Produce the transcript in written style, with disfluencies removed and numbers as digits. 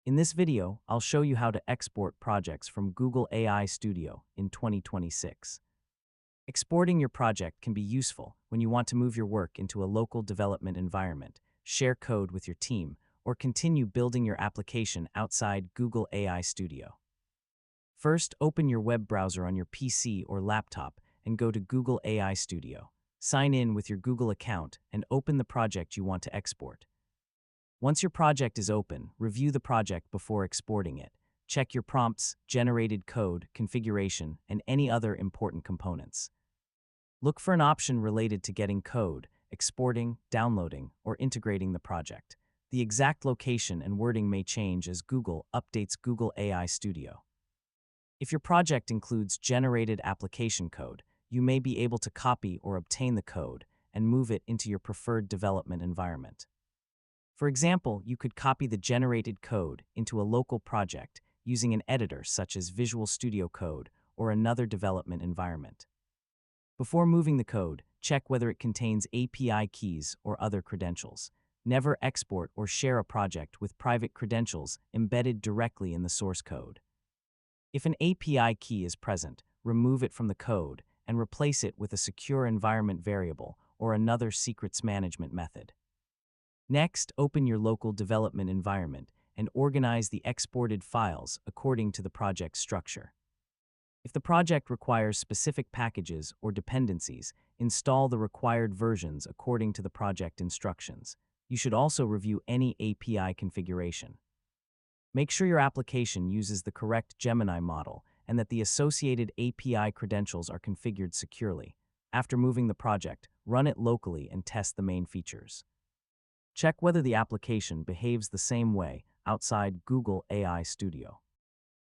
In this video, I'll show you how to export projects from Google AI Studio in 2026. Exporting your project can be useful when you want to move your work into a local development environment, share code with your team, or continue building your application outside Google AI Studio. First, open your web browser on your PC or laptop and go to Google AI Studio. Sign in with your Google account and open the project you want to export. Once your project is open, review the project before exporting it. Check your prompts, generated code, configuration, and any other important components. Look for an option related to getting code, exporting, downloading, or integrating the project. The exact location and wording may change as Google updates Google AI Studio. If your project includes generated application code, you may be able to copy or obtain the code and move it into your preferred development environment. For example, you could copy the generated code into a local project using an editor such as Visual Studio Code or another development environment. Before moving the code, check whether it contains API keys or other credentials. Never export or share a project with private credentials embedded directly in the source code. If an API key is present, remove it from the code and replace it with a secure environment variable or another secrets management method. Next, open your local development environment and organize the exported files according to the project structure. If the project requires specific packages or dependencies, install the required versions according to the project instructions. You should also review any API configuration. Make sure your application uses the correct Gemini model and that the associated API credentials are configured securely. After moving the project, run it locally and test the main features. Check whether the application behaves the same way outside Google AI Studio.